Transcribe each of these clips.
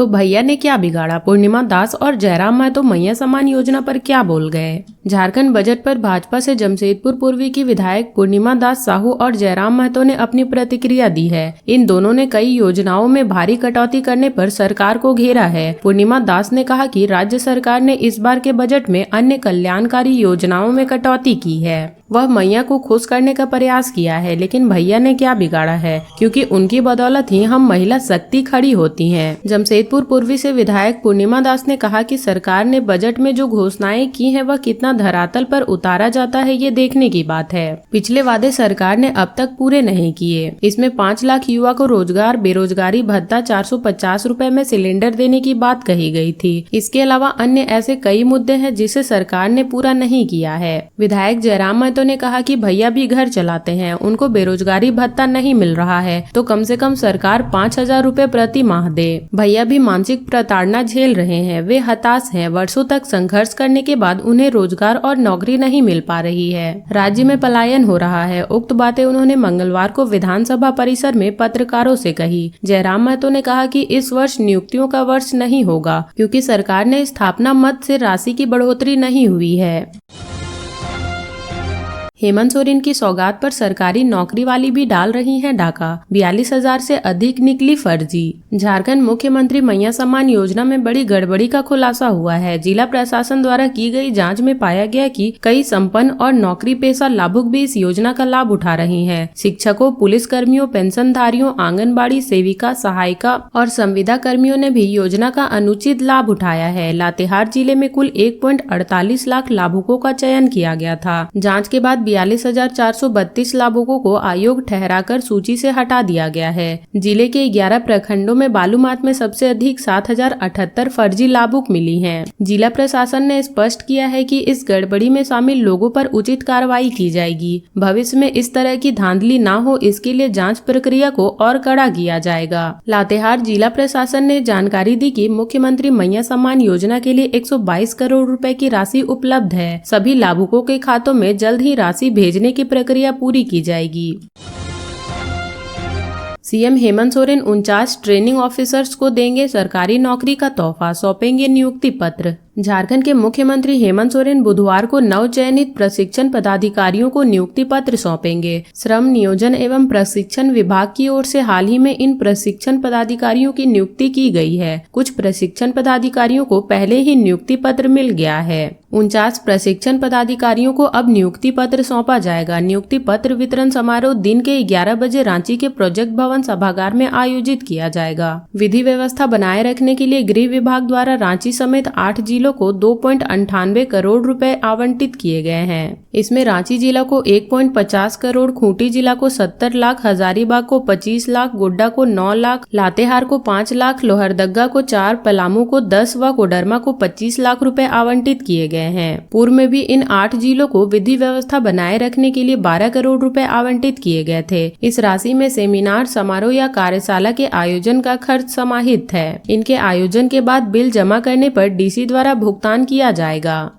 तो भैया ने क्या बिगाड़ा, पूर्णिमा दास और जयराम महतो मैया सम्मान योजना पर क्या बोल गए। झारखंड बजट पर भाजपा से जमशेदपुर पूर्वी की विधायक पूर्णिमा दास साहू और जयराम महतो ने अपनी प्रतिक्रिया दी है। इन दोनों ने कई योजनाओं में भारी कटौती करने पर सरकार को घेरा है। पूर्णिमा दास ने कहा कि राज्य सरकार ने इस बार के बजट में अन्य कल्याणकारी योजनाओं में कटौती की है। वह मैया को खुश करने का प्रयास किया है, लेकिन भैया ने क्या बिगाड़ा है, क्योंकि उनकी बदौलत ही हम महिला शक्ति खड़ी होती हैं। जमशेदपुर पूर्वी से विधायक पूर्णिमा दास ने कहा कि सरकार ने बजट में जो घोषणाएं की हैं वह कितना धरातल पर उतारा जाता है ये देखने की बात है। पिछले वादे सरकार ने अब तक पूरे नहीं किए। इसमें 5 लाख युवा को रोजगार, बेरोजगारी भत्ता, 450 रुपए में सिलेंडर देने की बात कही गई थी। इसके अलावा अन्य ऐसे कई मुद्दे हैं जिसे सरकार ने पूरा नहीं किया है। विधायक जयराम महतो ने कहा कि भैया भी घर चलाते हैं, उनको बेरोजगारी भत्ता नहीं मिल रहा है तो कम से कम सरकार 5,000 रुपए प्रति माह दे। भैया भी मानसिक प्रताड़ना झेल रहे हैं, वे हताश हैं। वर्षों तक संघर्ष करने के बाद उन्हें रोजगार और नौकरी नहीं मिल पा रही है। राज्य में पलायन हो रहा है। उक्त बातें उन्होंने मंगलवार को विधानसभा परिसर में पत्रकारों से कही। जयराम महतो ने कहा कि इस वर्ष नियुक्तियों का वर्ष नहीं होगा, क्योंकि सरकार ने स्थापना मद से राशि की बढ़ोतरी नहीं हुई है। हेमंत सोरेन की सौगात पर सरकारी नौकरी वाली भी डाल रही हैं डाका। 42,000 से अधिक निकली फर्जी। झारखंड मुख्यमंत्री मैया सम्मान योजना में बड़ी गड़बड़ी का खुलासा हुआ है। जिला प्रशासन द्वारा की गई जांच में पाया गया कि कई संपन्न और नौकरी पेशा लाभुक भी इस योजना का लाभ उठा रहे हैं। शिक्षकों, पुलिस कर्मियों, पेंशनधारियों, आंगनबाड़ी सेविका, सहायिका और संविदा कर्मियों ने भी योजना का अनुचित लाभ उठाया है। लातेहार जिले में कुल 1.48 लाख लाभुकों का चयन किया गया था। जाँच के बाद 42,432 लाभुकों को आयोग ठहराकर सूची से हटा दिया गया है। जिले के 11 प्रखंडों में बालूमाथ में सबसे अधिक 7,078 फर्जी लाभुक मिली हैं। जिला प्रशासन ने स्पष्ट किया है कि इस गड़बड़ी में शामिल लोगों पर उचित कार्रवाई की जाएगी। भविष्य में इस तरह की धांधली न हो, इसके लिए जांच प्रक्रिया को और कड़ा किया जाएगा। लातेहार जिला प्रशासन ने जानकारी दी कि मुख्यमंत्री मैया सम्मान योजना के लिए 122 करोड़ रुपए की राशि उपलब्ध है। सभी लाभुकों के खातों में जल्द ही राशि भेजने की प्रक्रिया पूरी की जाएगी। CM Hemant Soren 49 training officers को देंगे सरकारी नौकरी का तोहफा, सौंपेंगे नियुक्ति पत्र। झारखंड के मुख्यमंत्री हेमंत सोरेन बुधवार को नवचयनित प्रशिक्षण पदाधिकारियों को नियुक्ति पत्र सौंपेंगे। श्रम नियोजन एवं प्रशिक्षण विभाग की ओर से हाल ही में इन प्रशिक्षण पदाधिकारियों की नियुक्ति की गई है। कुछ प्रशिक्षण पदाधिकारियों को पहले ही नियुक्ति पत्र मिल गया है। 49 प्रशिक्षण पदाधिकारियों को अब नियुक्ति पत्र सौंपा जाएगा। नियुक्ति पत्र वितरण समारोह दिन के 11 बजे रांची के प्रोजेक्ट भवन सभागार में आयोजित किया जाएगा। विधि व्यवस्था बनाए रखने के लिए गृह विभाग द्वारा रांची समेत 8 जिलों को 2.98 करोड़ रुपए आवंटित किए गए हैं। इसमें रांची जिला को 1.50 करोड़, खूंटी जिला को 70 लाख, हजारीबाग को 25 लाख, गोड्डा को 9 लाख, लातेहार को 5 लाख, लोहरदगा को 4, पलामू को 10 व कोडरमा को 25 लाख रुपए आवंटित किए गए हैं। पूर्व में भी इन 8 जिलों को विधि व्यवस्था बनाए रखने के लिए 12 करोड़ रुपए आवंटित किए गए थे। इस राशि में सेमिनार, समारोह या कार्यशाला के आयोजन का खर्च समाहित है। इनके आयोजन के बाद बिल जमा करने पर डीसी द्वारा भुगतान किया जाएगा।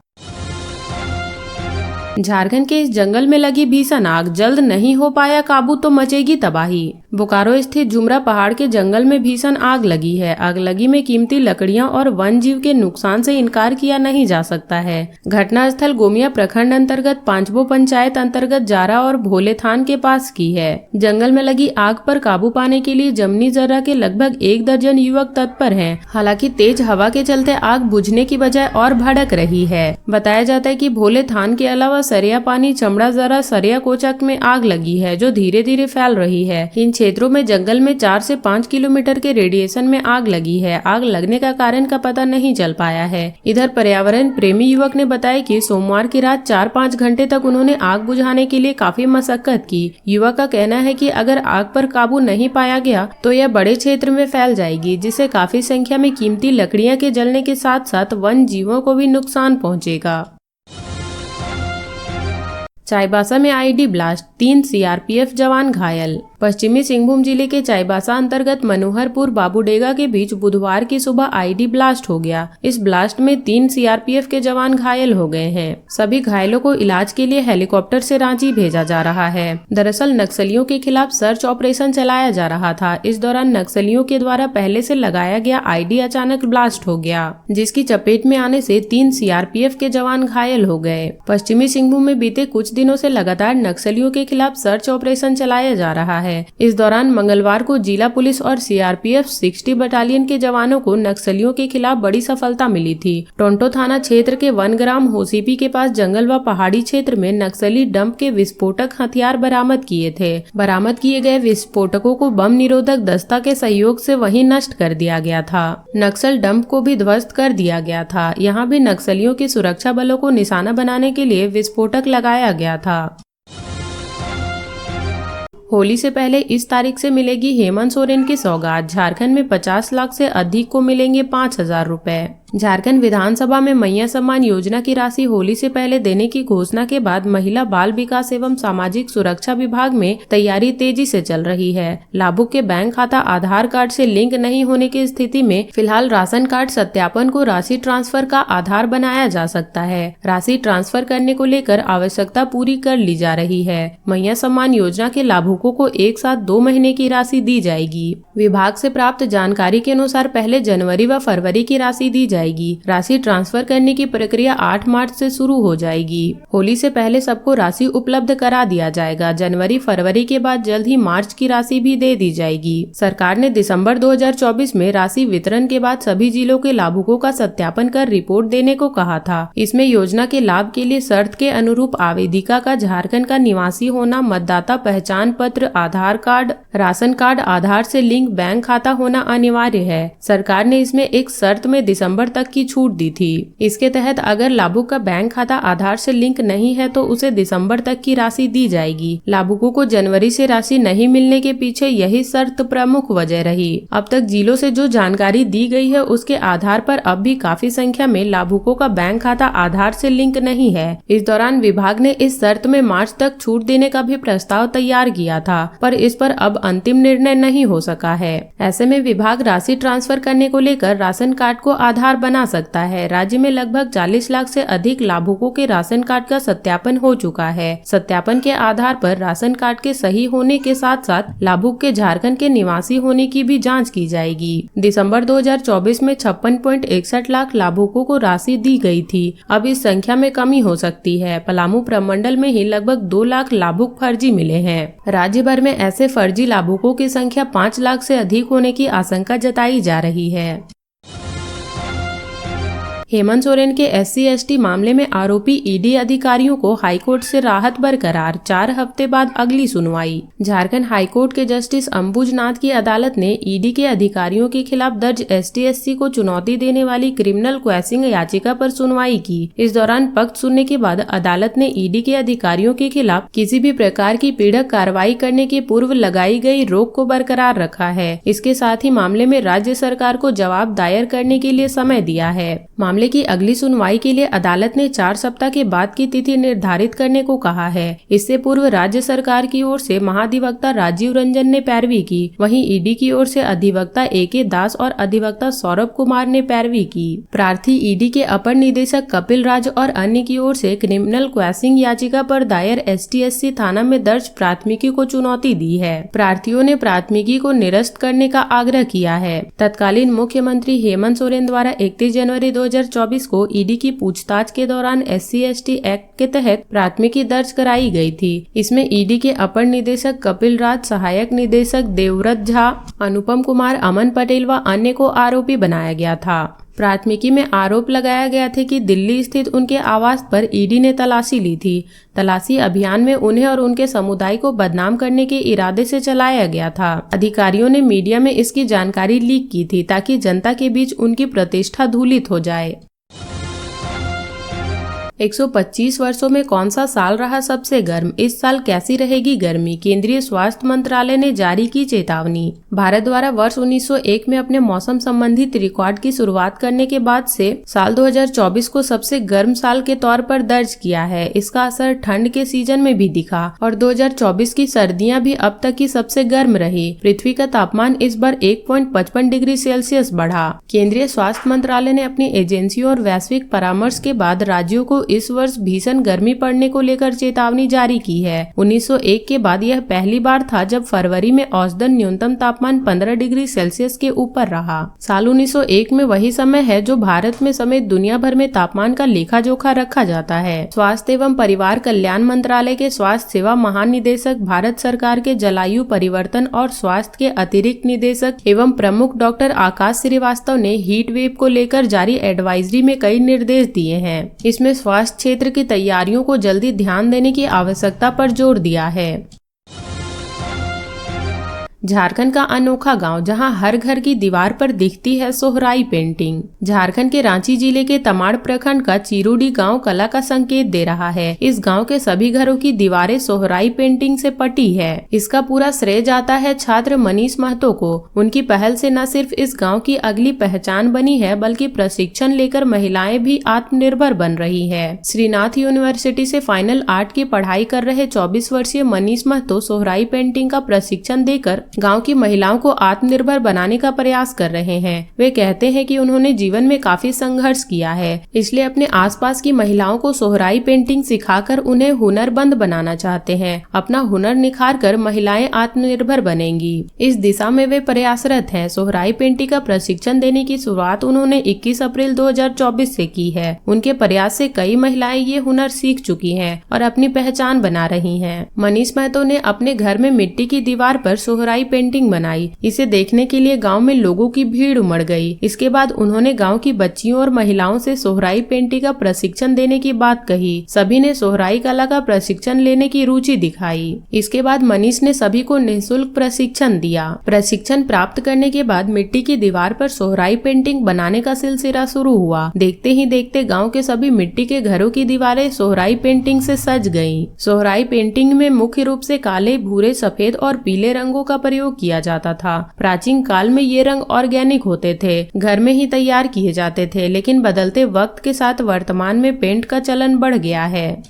झारखंड के इस जंगल में लगी भीषण आग, जल्द नहीं हो पाया काबू तो मचेगी तबाही। बोकारो स्थित झुमरा पहाड़ के जंगल में भीषण आग लगी है। आगलगी में कीमती लकड़ियां और वन जीव के नुकसान से इनकार किया नहीं जा सकता है। घटनास्थल गोमिया प्रखंड अंतर्गत पांचबो पंचायत अंतर्गत जारा और भोले थान के पास की है। जंगल में लगी आग पर काबू पाने के लिए जमनी जर्रा के लगभग 1 दर्जन युवक तत्पर हैं। हालांकि तेज हवा के चलते आग बुझने की बजाय और भड़क रही है। बताया जाता है कि भोले थान के अलावा सरिया पानी, चमड़ा जरा, सरिया कोचक में आग लगी है जो धीरे धीरे फैल रही है। इन क्षेत्रों में जंगल में 4 से 5 किलोमीटर के रेडिएशन में आग लगी है। आग लगने का कारण का पता नहीं चल पाया है। इधर पर्यावरण प्रेमी युवक ने बताया कि सोमवार की रात 4-5 घंटे तक उन्होंने आग बुझाने के लिए काफी मशक्कत की। युवक का कहना है कि अगर आग पर काबू नहीं पाया गया तो यह बड़े क्षेत्र में फैल जाएगी, जिससे काफी संख्या में कीमती लकड़ियां के जलने के साथ साथ वन जीवों को भी नुकसान पहुंचेगा। चाईबासा में आईडी ब्लास्ट, 3 सीआरपीएफ जवान घायल। पश्चिमी सिंहभूम जिले के चाईबासा अंतर्गत मनोहरपुर बाबूडेगा के बीच बुधवार की सुबह आईडी ब्लास्ट हो गया। इस ब्लास्ट में 3 सीआरपीएफ के जवान घायल हो गए हैं। सभी घायलों को इलाज के लिए हेलीकॉप्टर से रांची भेजा जा रहा है। दरअसल नक्सलियों के खिलाफ सर्च ऑपरेशन चलाया जा रहा था। इस दौरान नक्सलियों के द्वारा पहले से लगाया गया आईडी अचानक ब्लास्ट हो गया, जिसकी चपेट में आने से 3 सीआरपीएफ के जवान घायल हो गए। पश्चिमी सिंहभूम में बीते कुछ दिनों से लगातार नक्सलियों के खिलाफ सर्च ऑपरेशन चलाया जा रहा है। इस दौरान मंगलवार को जिला पुलिस और सीआरपीएफ 60 बटालियन के जवानों को नक्सलियों के खिलाफ बड़ी सफलता मिली थी। टोंटो थाना क्षेत्र के 1 ग्राम होसीपी के पास जंगल व पहाड़ी क्षेत्र में नक्सली डंप के विस्फोटक हथियार बरामद किए थे। बरामद किए गए विस्फोटकों को बम निरोधक दस्ता के सहयोग से वहीं नष्ट कर दिया गया था। नक्सल डंप को भी ध्वस्त कर दिया गया था। यहाँ भी नक्सलियों की सुरक्षा बलों को निशाना बनाने के लिए विस्फोटक लगाया गया था। होली से पहले इस तारीख से मिलेगी हेमंत सोरेन की सौगात। झारखंड में 50 लाख से अधिक को मिलेंगे 5,000 रुपए। झारखंड विधानसभा में मैया सम्मान योजना की राशि होली से पहले देने की घोषणा के बाद महिला बाल विकास एवं सामाजिक सुरक्षा विभाग में तैयारी तेजी से चल रही है। लाभुक के बैंक खाता आधार कार्ड से लिंक नहीं होने की स्थिति में फिलहाल राशन कार्ड सत्यापन को राशि ट्रांसफर का आधार बनाया जा सकता है। राशि ट्रांसफर करने को लेकर आवश्यकता पूरी कर ली जा रही है। मैया सम्मान योजना के लाभुकों को एक साथ 2 महीने की राशि दी जाएगी। विभाग से प्राप्त जानकारी के अनुसार पहले जनवरी व फरवरी की राशि दी जाएगी। राशि ट्रांसफर करने की प्रक्रिया 8 मार्च से शुरू हो जाएगी। होली से पहले सबको राशि उपलब्ध करा दिया जाएगा। जनवरी फरवरी के बाद जल्द ही मार्च की राशि भी दे दी जाएगी। सरकार ने दिसंबर 2024 में राशि वितरण के बाद सभी जिलों के लाभुकों का सत्यापन कर रिपोर्ट देने को कहा था। इसमें योजना के लाभ के लिए शर्त के अनुरूप आवेदिका का झारखंड का निवासी होना, मतदाता पहचान पत्र, आधार कार्ड, राशन कार्ड, आधार से लिंक बैंक खाता होना अनिवार्य है। सरकार ने इसमें एक शर्त में दिसंबर तक की छूट दी थी। इसके तहत अगर लाभुक का बैंक खाता आधार से लिंक नहीं है तो उसे दिसंबर तक की राशि दी जाएगी। लाभुकों को जनवरी से राशि नहीं मिलने के पीछे यही शर्त प्रमुख वजह रही। अब तक जिलों से जो जानकारी दी गई है उसके आधार पर अब भी काफी संख्या में लाभुकों का बैंक खाता आधार से लिंक नहीं है। इस दौरान विभाग ने इस शर्त में मार्च तक छूट देने का भी प्रस्ताव तैयार किया था, पर इस पर अब अंतिम निर्णय नहीं हो सका है। ऐसे में विभाग राशि ट्रांसफर करने को लेकर राशन कार्ड को आधार बना सकता है। राज्य में लगभग 40 लाख से अधिक लाभुकों के राशन कार्ड का सत्यापन हो चुका है। सत्यापन के आधार पर राशन कार्ड के सही होने के साथ साथ लाभुक के झारखंड के निवासी होने की भी जांच की जाएगी। दिसंबर 2024 में 56.61 लाख लाभुकों को राशि दी गई थी। अब इस संख्या में कमी हो सकती है। पलामू प्रमंडल में ही लगभग 2 लाख लाभुक फर्जी मिले हैं। राज्य भर में ऐसे फर्जी लाभुकों की संख्या 5 लाख से अधिक होने की आशंका जताई जा रही है। हेमंत सोरेन के SC/ST मामले में आरोपी ईडी अधिकारियों को हाईकोर्ट से राहत बरकरार। 4 हफ्ते बाद अगली सुनवाई। झारखंड हाईकोर्ट के जस्टिस अंबुजनाथ की अदालत ने ईडी के अधिकारियों के खिलाफ दर्ज ST/SC को चुनौती देने वाली क्रिमिनल क्वेसिंग याचिका पर सुनवाई की। इस दौरान पक्ष सुनने के बाद अदालत ने ईडी के अधिकारियों के खिलाफ किसी भी प्रकार की पीड़क कार्रवाई करने के पूर्व लगाई गई रोक को बरकरार रखा है। इसके साथ ही मामले में राज्य सरकार को जवाब दायर करने के लिए समय दिया है। मामले की अगली सुनवाई के लिए अदालत ने 4 सप्ताह के बाद की तिथि निर्धारित करने को कहा है। इससे पूर्व राज्य सरकार की ओर से महाधिवक्ता राजीव रंजन ने पैरवी की। वहीं ईडी की ओर से अधिवक्ता AK दास और अधिवक्ता सौरभ कुमार ने पैरवी की। प्रार्थी ईडी के अपर निदेशक कपिल राज और अन्य की ओर से क्रिमिनल क्वेसिंग याचिका पर दायर ST/SC थाना में दर्ज प्राथमिकी को चुनौती दी है। प्रार्थियों ने प्राथमिकी को निरस्त करने का आग्रह किया है। तत्कालीन मुख्यमंत्री हेमंत सोरेन द्वारा 31 जनवरी 2024 को ईडी की पूछताछ के दौरान SC/ST एक्ट के तहत प्राथमिकी दर्ज कराई गई थी। इसमें ईडी के अपर निदेशक कपिल राज, सहायक निदेशक देवव्रत झा, अनुपम कुमार, अमन पटेल व अन्य को आरोपी बनाया गया था। प्राथमिकी में आरोप लगाया गया था कि दिल्ली स्थित उनके आवास पर ईडी ने तलाशी ली थी। तलाशी अभियान में उन्हें और उनके समुदाय को बदनाम करने के इरादे से चलाया गया था। अधिकारियों ने मीडिया में इसकी जानकारी लीक की थी ताकि जनता के बीच उनकी प्रतिष्ठा धूलित हो जाए। 125 वर्षों में कौन सा साल रहा सबसे गर्म? इस साल कैसी रहेगी गर्मी? केंद्रीय स्वास्थ्य मंत्रालय ने जारी की चेतावनी। भारत द्वारा वर्ष 1901 में अपने मौसम संबंधित रिकॉर्ड की शुरुआत करने के बाद से साल 2024 को सबसे गर्म साल के तौर पर दर्ज किया है। इसका असर ठंड के सीजन में भी दिखा और 2024 की सर्दियां भी अब तक की सबसे गर्म रही। पृथ्वी का तापमान इस बार 1.55 डिग्री सेल्सियस बढ़ा। केंद्रीय स्वास्थ्य मंत्रालय ने अपनी एजेंसियों और वैश्विक परामर्श के बाद राज्यों को इस वर्ष भीषण गर्मी पड़ने को लेकर चेतावनी जारी की है। 1901 के बाद यह पहली बार था जब फरवरी में औसतन न्यूनतम तापमान 15 डिग्री सेल्सियस के ऊपर रहा। साल 1901 में वही समय है जो भारत में समेत दुनिया भर में तापमान का लेखा जोखा रखा जाता है। स्वास्थ्य एवं परिवार कल्याण मंत्रालय के स्वास्थ्य सेवा महानिदेशक, भारत सरकार के जलवायु परिवर्तन और स्वास्थ्य के अतिरिक्त निदेशक एवं प्रमुख डॉक्टर आकाश श्रीवास्तव ने हीट वेव को लेकर जारी एडवाइजरी में कई निर्देश दिए हैं। इसमें स्वास्थ्य क्षेत्र की तैयारियों को जल्दी ध्यान देने की आवश्यकता पर जोर दिया है। झारखंड का अनोखा गांव जहां हर घर की दीवार पर दिखती है सोहराई पेंटिंग। झारखंड के रांची जिले के तमाड़ प्रखंड का चिरुडी गांव कला का संकेत दे रहा है। इस गांव के सभी घरों की दीवारें सोहराई पेंटिंग से पटी है। इसका पूरा श्रेय जाता है छात्र मनीष महतो को। उनकी पहल से न सिर्फ इस गाँव की अगली पहचान बनी है बल्कि प्रशिक्षण लेकर महिलाएं भी आत्मनिर्भर बन रही है। श्रीनाथ यूनिवर्सिटी से फाइनल आर्ट की पढ़ाई कर रहे 24 वर्षीय मनीष महतो सोहराई पेंटिंग का प्रशिक्षण देकर गांव की महिलाओं को आत्मनिर्भर बनाने का प्रयास कर रहे हैं। वे कहते हैं कि उन्होंने जीवन में काफी संघर्ष किया है, इसलिए अपने आसपास की महिलाओं को सोहराई पेंटिंग सिखाकर उन्हें हुनरमंद बनाना चाहते हैं। अपना हुनर निखार कर महिलाएं आत्मनिर्भर बनेंगी, इस दिशा में वे प्रयासरत हैं। सोहराई पेंटिंग का प्रशिक्षण देने की शुरुआत उन्होंने 21 अप्रैल 2024 से की है। उनके प्रयास से कई महिलाएं ये हुनर सीख चुकी हैं और अपनी पहचान बना रही हैं। मनीष महतो ने अपने घर में मिट्टी की दीवार पर सोहराई पेंटिंग बनाई। इसे देखने के लिए गांव में लोगों की भीड़ उमड़ गई। इसके बाद उन्होंने गांव की बच्चियों और महिलाओं से सोहराई पेंटिंग का प्रशिक्षण देने की बात कही। सभी ने सोहराई कला का प्रशिक्षण लेने की रुचि दिखाई। इसके बाद मनीष ने सभी को निःशुल्क प्रशिक्षण दिया। प्रशिक्षण प्राप्त करने के बाद मिट्टी की दीवार पर सोहराई पेंटिंग बनाने का सिलसिला शुरू हुआ। देखते ही देखते गाँव के सभी मिट्टी के घरों की दीवारें सोहराई पेंटिंग से सज गयी। सोहराई पेंटिंग में मुख्य रूप से काले, भूरे, सफेद और पीले रंगों का प्रयोग किया जाता था। प्राचीन काल में ये रंग ऑर्गेनिक होते थे, घर में ही तैयार किए जाते थे, लेकिन बदलते वक्त के साथ वर्तमान में पेंट का चलन बढ़ गया है।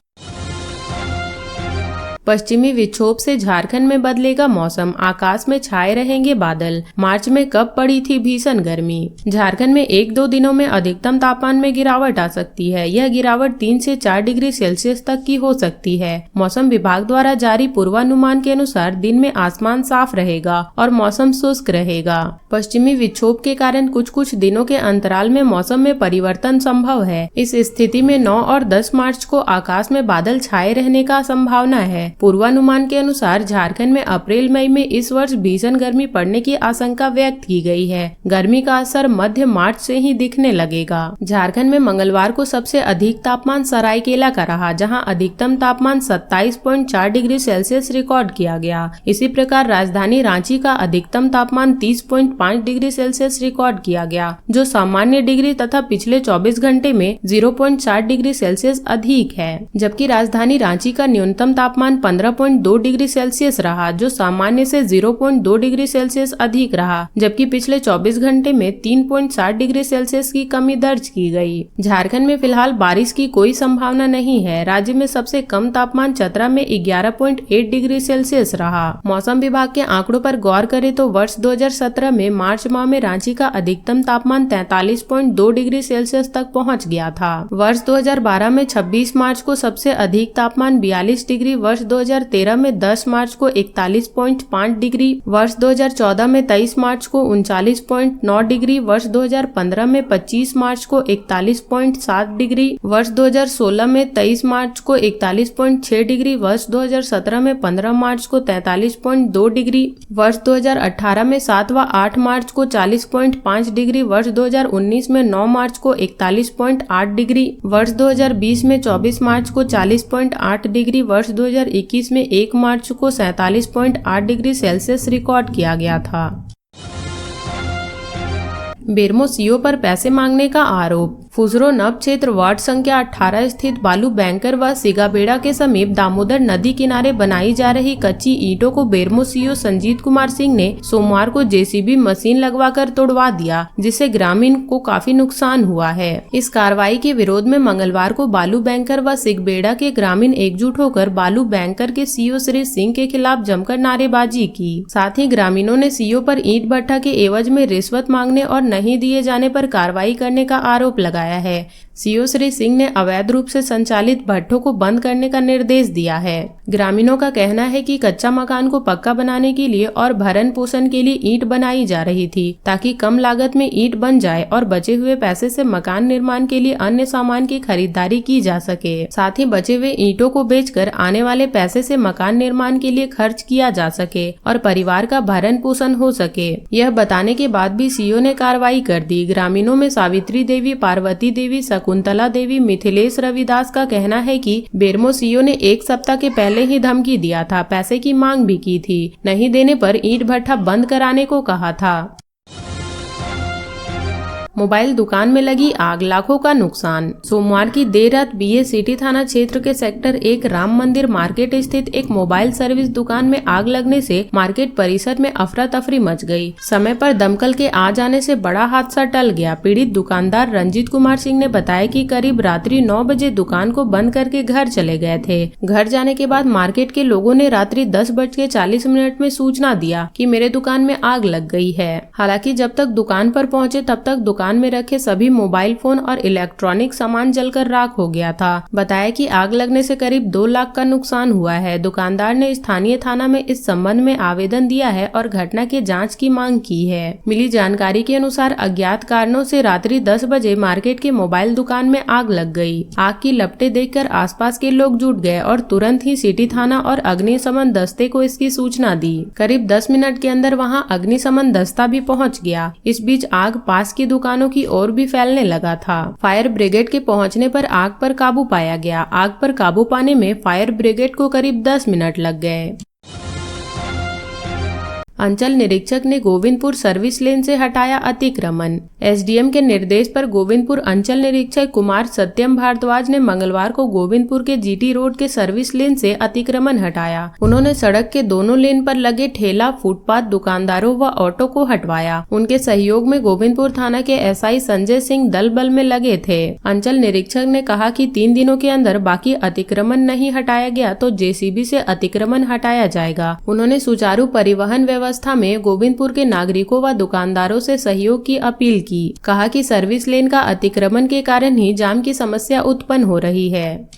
पश्चिमी विक्षोभ से झारखंड में बदलेगा मौसम, आकाश में छाए रहेंगे बादल। मार्च में कब पड़ी थी भीषण गर्मी? झारखंड में 1-2 दिनों में अधिकतम तापमान में गिरावट आ सकती है। यह गिरावट 3 से 4 डिग्री सेल्सियस तक की हो सकती है। मौसम विभाग द्वारा जारी पूर्वानुमान के अनुसार दिन में आसमान साफ रहेगा और मौसम शुष्क रहेगा। पश्चिमी विक्षोभ के कारण कुछ दिनों के अंतराल में मौसम में परिवर्तन संभव है। इस स्थिति में 9 और 10 मार्च को आकाश में बादल छाए रहने का संभावना है। पूर्वानुमान के अनुसार झारखंड में अप्रैल मई में इस वर्ष भीषण गर्मी पड़ने की आशंका व्यक्त की गई है। गर्मी का असर मध्य मार्च से ही दिखने लगेगा। झारखंड में मंगलवार को सबसे अधिक तापमान सरायकेला का रहा, जहां अधिकतम तापमान 27.4 डिग्री सेल्सियस रिकॉर्ड किया गया। इसी प्रकार राजधानी रांची का अधिकतम तापमान 30.5 डिग्री सेल्सियस रिकॉर्ड किया गया, जो सामान्य डिग्री तथा पिछले 24 घंटे में 0.4 डिग्री सेल्सियस अधिक है। जबकि राजधानी रांची का न्यूनतम तापमान 15.2 डिग्री सेल्सियस रहा, जो सामान्य से 0.2 डिग्री सेल्सियस अधिक रहा। जबकि पिछले 24 घंटे में 3.7 डिग्री सेल्सियस की कमी दर्ज की गई। झारखंड में फिलहाल बारिश की कोई संभावना नहीं है। राज्य में सबसे कम तापमान चतरा में 11.8 डिग्री सेल्सियस रहा। मौसम विभाग के आंकड़ों पर गौर करें तो वर्ष 2017 में मार्च माह में रांची का अधिकतम तापमान 43.2 डिग्री सेल्सियस तक पहुँच गया था। वर्ष 2012 में 26 मार्च को सबसे अधिक तापमान 42 डिग्री, वर्ष 2013 में 10 मार्च को 41.5 डिग्री, वर्ष 2014 में 23 मार्च को 39.9 डिग्री, वर्ष 2015 में 25 मार्च को 41.7 डिग्री, वर्ष 2016 में 23 मार्च को 41.6 डिग्री, वर्ष 2017 में 15 मार्च को 43.2 डिग्री, वर्ष 2018 में 7 व 8 मार्च को 40.5 डिग्री, वर्ष 2019 में 9 मार्च को 41.8 डिग्री, वर्ष 2020 में 24 मार्च को 40.8 डिग्री, वर्ष 2021 में 1 मार्च को 47.8 डिग्री सेल्सियस रिकॉर्ड किया गया था। बेरमो सीओ पर पैसे मांगने का आरोप। फुजरो नब क्षेत्र वार्ड संख्या 18 स्थित बालू बैंकर व सिगाबेड़ा के समीप दामोदर नदी किनारे बनाई जा रही कच्ची ईंटों को बेरमो सीओ संजीत कुमार सिंह ने सोमवार को जेसीबी मशीन लगवाकर तोड़वा दिया, जिससे ग्रामीण को काफी नुकसान हुआ है। इस कार्रवाई के विरोध में मंगलवार को बालू बैंकर व सिगबेड़ा के ग्रामीण एकजुट होकर बालू बैंकर के सीओ श्री सिंह के खिलाफ जमकर नारेबाजी की। साथ ही ग्रामीणों ने सीओ पर ईंट भट्ठा के एवज में रिश्वत मांगने और नहीं दिए जाने पर कार्रवाई करने का आरोप लगाया है। सीओ श्री सिंह ने अवैध रूप से संचालित भट्ठों को बंद करने का निर्देश दिया है। ग्रामीणों का कहना है कि कच्चा मकान को पक्का बनाने के लिए और भरण पोषण के लिए ईंट बनाई जा रही थी, ताकि कम लागत में ईंट बन जाए और बचे हुए पैसे से मकान निर्माण के लिए अन्य सामान की खरीदारी की जा सके। साथ ही बचे हुए ईंटों को बेचकर आने वाले पैसे से मकान निर्माण के लिए खर्च किया जा सके और परिवार का भरण पोषण हो सके। यह बताने के बाद भी सीओ ने कार्रवाई कर दी। ग्रामीणों में सावित्री देवी, पार्वती देवी, शकुंतला देवी, मिथिलेश रविदास का कहना है कि बेरमो सीओ ने 1 सप्ताह के पहले ही धमकी दिया था, पैसे की मांग भी की थी, नहीं देने पर ईंट भट्ठा बंद कराने को कहा था। मोबाइल दुकान में लगी आग, लाखों का नुकसान। सोमवार की देर रात बीए सिटी थाना क्षेत्र के सेक्टर 1 राम मंदिर मार्केट स्थित एक मोबाइल सर्विस दुकान में आग लगने से मार्केट परिसर में अफरा तफरी मच गई। समय पर दमकल के आ जाने से बड़ा हादसा टल गया। पीड़ित दुकानदार रंजीत कुमार सिंह ने बताया कि करीब रात्रि 9 बजे दुकान को बंद करके घर चले गए थे। घर जाने के बाद मार्केट के लोगों ने रात्रि 10:40 में सूचना दिया कि मेरे दुकान में आग लग गई है। हालांकि जब तक दुकान पर पहुंचे तब तक दुकान में रखे सभी मोबाइल फोन और इलेक्ट्रॉनिक सामान जलकर राख हो गया था। बताया कि आग लगने से करीब 2 लाख का नुकसान हुआ है। दुकानदार ने स्थानीय थाना में इस संबंध में आवेदन दिया है और घटना की जांच की मांग की है। मिली जानकारी के अनुसार अज्ञात कारणों से रात्रि 10 बजे मार्केट के मोबाइल दुकान में आग लग गई। आग की लपटें देखकर आसपास के लोग जुट गए और तुरंत ही सिटी थाना और अग्निशमन दस्ते को इसकी सूचना दी। करीब 10 मिनट के अंदर वहां अग्निशमन दस्ता भी पहुंच गया। इस बीच आग पास की दुकानों की ओर भी फैलने लगा था। फायर ब्रिगेड के पहुंचने पर आग पर काबू पाया गया। आग पर काबू पाने में फायर ब्रिगेड को करीब 10 मिनट लग गए। अंचल निरीक्षक ने गोविंदपुर सर्विस लेन से हटाया अतिक्रमण। एसडीएम के निर्देश पर गोविंदपुर अंचल निरीक्षक कुमार सत्यम भारद्वाज ने मंगलवार को गोविंदपुर के जीटी रोड के सर्विस लेन से अतिक्रमण हटाया। उन्होंने सड़क के दोनों लेन पर लगे ठेला, फुटपाथ, दुकानदारों व ऑटो को हटवाया। उनके सहयोग में गोविंदपुर थाना के एसआई संजय सिंह दल बल में लगे थे। अंचल निरीक्षक ने कहा कि 3 दिनों के अंदर बाकी अतिक्रमण नहीं हटाया गया तो जेसीबी से अतिक्रमण हटाया जाएगा। उन्होंने सुचारू परिवहन व्यवस्था में गोविंदपुर के नागरिकों व दुकानदारों से सहयोग की अपील की। कहा कि सर्विस लेन का अतिक्रमण के कारण ही जाम की समस्या उत्पन्न हो रही है।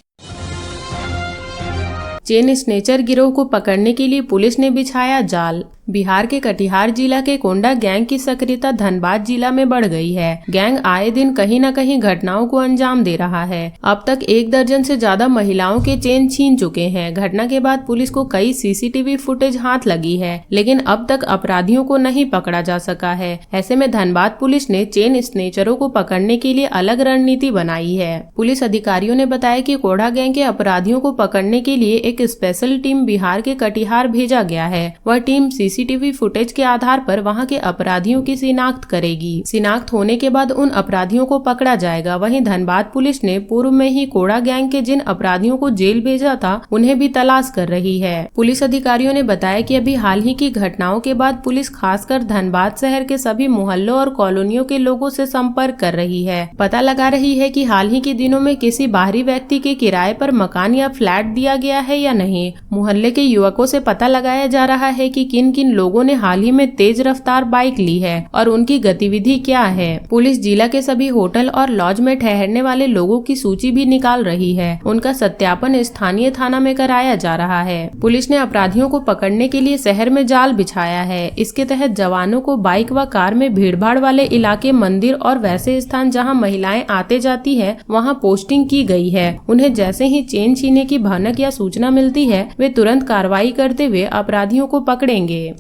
चेन स्नेचर गिरोह को पकड़ने के लिए पुलिस ने बिछाया जाल। बिहार के कटिहार जिला के कोंडा गैंग की सक्रियता धनबाद जिला में बढ़ गई है। गैंग आए दिन कहीं न कहीं घटनाओं को अंजाम दे रहा है। अब तक 1 दर्जन से ज्यादा महिलाओं के चेन छीन चुके हैं। घटना के बाद पुलिस को कई सीसीटीवी फुटेज हाथ लगी है, लेकिन अब तक अपराधियों को नहीं पकड़ा जा सका है। ऐसे में धनबाद पुलिस ने चेन स्नेचरों को पकड़ने के लिए अलग रणनीति बनाई है। पुलिस अधिकारियों ने बताया कि कोंडा गैंग के अपराधियों को पकड़ने के लिए एक स्पेशल टीम बिहार के कटिहार भेजा गया है। वह टीम सीसीटीवी फुटेज के आधार पर वहां के अपराधियों की शिनाख्त करेगी। शिनाख्त होने के बाद उन अपराधियों को पकड़ा जाएगा। वहीं धनबाद पुलिस ने पूर्व में ही कोड़ा गैंग के जिन अपराधियों को जेल भेजा था उन्हें भी तलाश कर रही है। पुलिस अधिकारियों ने बताया कि अभी हाल ही की घटनाओं के बाद पुलिस खासकर धनबाद शहर के सभी मोहल्लों और कॉलोनियों के लोगों से संपर्क कर रही है। पता लगा रही है कि हाल ही के दिनों में किसी बाहरी व्यक्ति के किराए पर मकान या फ्लैट दिया गया है या नहीं। मोहल्ले के युवकों से पता लगाया जा रहा है कि किन किन लोगों ने हाल ही में तेज रफ्तार बाइक ली है और उनकी गतिविधि क्या है। पुलिस जिला के सभी होटल और लॉज में ठहरने वाले लोगों की सूची भी निकाल रही है। उनका सत्यापन स्थानीय थाना में कराया जा रहा है। पुलिस ने अपराधियों को पकड़ने के लिए शहर में जाल बिछाया है। इसके तहत जवानों को बाइक व कार में भीड़भाड़ वाले इलाके, मंदिर और वैसे स्थान जहां महिलाएं आते जाती है वहां पोस्टिंग की गई है। उन्हें जैसे ही चेन छीनने की भनक या सूचना मिलती है वे तुरंत कार्रवाई करते हुए अपराधियों को पकड़ेंगे।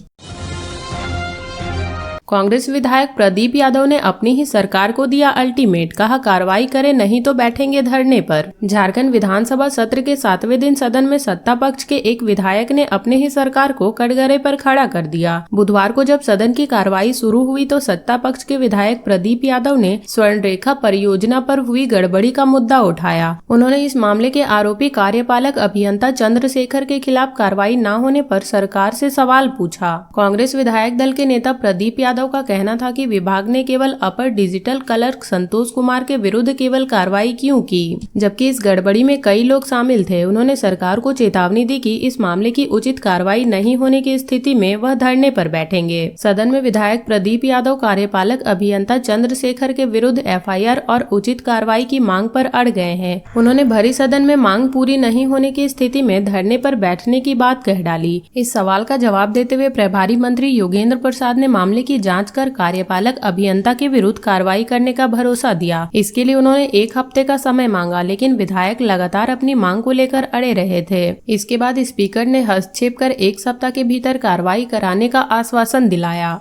कांग्रेस विधायक प्रदीप यादव ने अपनी ही सरकार को दिया अल्टीमेट, कहा कार्रवाई करे नहीं तो बैठेंगे धरने पर। झारखंड विधानसभा सत्र के 7वें दिन सदन में सत्ता पक्ष के एक विधायक ने अपने ही सरकार को कटघरे पर खड़ा कर दिया। बुधवार को जब सदन की कार्रवाई शुरू हुई तो सत्ता पक्ष के विधायक प्रदीप यादव ने स्वर्णरेखा परियोजना पर हुई गड़बड़ी का मुद्दा उठाया। उन्होंने इस मामले के आरोपी कार्यपालक अभियंता चंद्रशेखर के खिलाफ कार्रवाई न होने पर सरकार से सवाल पूछा। कांग्रेस विधायक दल के नेता प्रदीप यादव का कहना था कि विभाग ने केवल अपर डिजिटल क्लर्क संतोष कुमार के विरुद्ध केवल कार्रवाई क्यों की, जबकि इस गड़बड़ी में कई लोग शामिल थे। उन्होंने सरकार को चेतावनी दी कि इस मामले की उचित कार्रवाई नहीं होने की स्थिति में वह धरने पर बैठेंगे। सदन में विधायक प्रदीप यादव कार्यपालक अभियंता चंद्रशेखर के विरुद्ध एफआईआर और उचित कार्रवाई की मांग पर अड़ गए हैं। उन्होंने भरी सदन में मांग पूरी नहीं होने की स्थिति में धरने पर बैठने की बात कह डाली। इस सवाल का जवाब देते हुए प्रभारी मंत्री योगेंद्र प्रसाद ने मामले की जांच कर कार्यपालक अभियंता के विरुद्ध कार्रवाई करने का भरोसा दिया। इसके लिए उन्होंने 1 हफ्ते का समय मांगा, लेकिन विधायक लगातार अपनी मांग को लेकर अड़े रहे थे। इसके बाद स्पीकर ने हस्तक्षेप कर 1 सप्ताह के भीतर कार्रवाई कराने का आश्वासन दिलाया।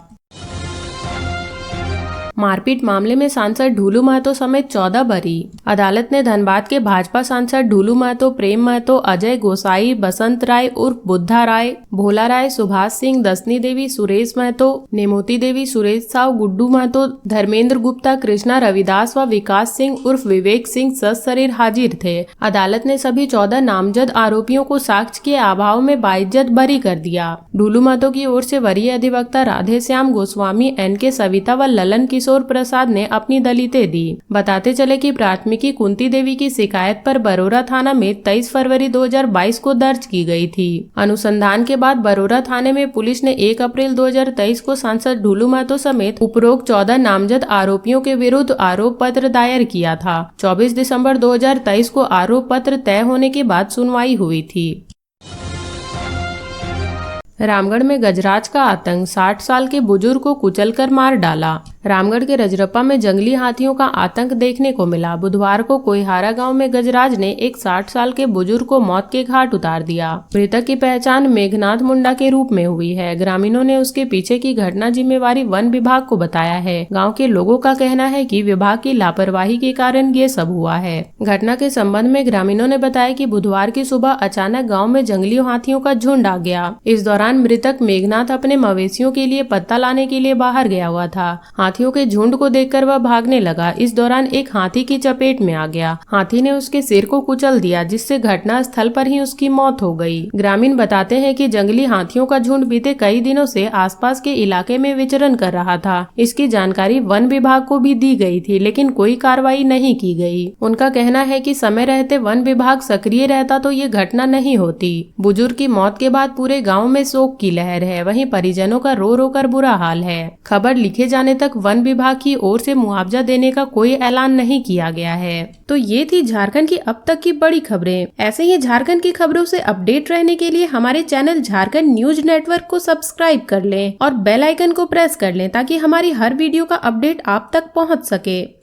मारपीट मामले में सांसद ढूलू महतो समेत 14 बरी। अदालत ने धनबाद के भाजपा सांसद ढूलू महतो, प्रेम महतो, अजय गोसाई, बसंत राय उर्फ बुद्धा राय, भोला राय, सुभाष सिंह, दसनी देवी, सुरेश महतो, नेमोती देवी, सुरेश साव, गुड्डू महतो, धर्मेंद्र गुप्ता, कृष्णा रविदास व विकास सिंह उर्फ विवेक सिंह सशरीर हाजिर थे। अदालत ने सभी 14 नामजद आरोपियों को साक्ष्य के अभाव में बाइज्जत बरी कर दिया। ढूलू महतो की ओर से वरीय अधिवक्ता राधेश्याम गोस्वामी, NK सविता व ललन किशोर प्रसाद ने अपनी दलीलें दी। बताते चले कि प्राथमिकी कुंती देवी की शिकायत पर बरोरा थाना में 23 फरवरी 2022 को दर्ज की गई थी। अनुसंधान के बाद बरोरा थाने में पुलिस ने 1 अप्रैल 2023 को सांसद ढूलू महतो समेत उपरोक्त 14 नामजद आरोपियों के विरुद्ध आरोप पत्र दायर किया था। 24 दिसंबर 2023 को आरोप पत्र तय होने के बाद सुनवाई हुई थी। रामगढ़ में गजराज का आतंक, 60 साल के बुजुर्ग को कुचलकर मार डाला। रामगढ़ के रजरप्पा में जंगली हाथियों का आतंक देखने को मिला। बुधवार को कोइहारा गांव में गजराज ने एक 60 साल के बुजुर्ग को मौत के घाट उतार दिया। मृतक की पहचान मेघनाथ मुंडा के रूप में हुई है। ग्रामीणों ने उसके पीछे की घटना जिम्मेवारी वन विभाग को बताया है। गाँव के लोगों का कहना है कि विभाग की लापरवाही के कारण ये सब हुआ है। घटना के संबंध में ग्रामीणों ने बताया कि बुधवार की सुबह अचानक गाँव में जंगली हाथियों का झुंड आ गया। इस दौरान मृतक मेघनाथ अपने मवेशियों के लिए पत्ता लाने के लिए बाहर गया हुआ था। हाथियों के झुंड को देखकर वह भागने लगा। इस दौरान एक हाथी की चपेट में आ गया। हाथी ने उसके सिर को कुचल दिया, जिससे घटना स्थल पर ही उसकी मौत हो गई। ग्रामीण बताते हैं कि जंगली हाथियों का झुंड बीते कई दिनों से आसपास के इलाके में विचरण कर रहा था। इसकी जानकारी वन विभाग को भी दी गई थी, लेकिन कोई कार्रवाई नहीं की गई। उनका कहना है कि समय रहते वन विभाग सक्रिय रहता तो ये घटना नहीं होती। बुजुर्ग की मौत के बाद पूरे गाँव में शोक की लहर है। वहीं परिजनों का रो रो कर बुरा हाल है। खबर लिखे जाने तक वन विभाग की ओर से मुआवजा देने का कोई ऐलान नहीं किया गया है। तो ये थी झारखंड की अब तक की बड़ी खबरें। ऐसे ही झारखंड की खबरों से अपडेट रहने के लिए हमारे चैनल झारखंड न्यूज नेटवर्क को सब्सक्राइब कर लें और बेल आइकन को प्रेस कर लें, ताकि हमारी हर वीडियो का अपडेट आप तक पहुंच सके।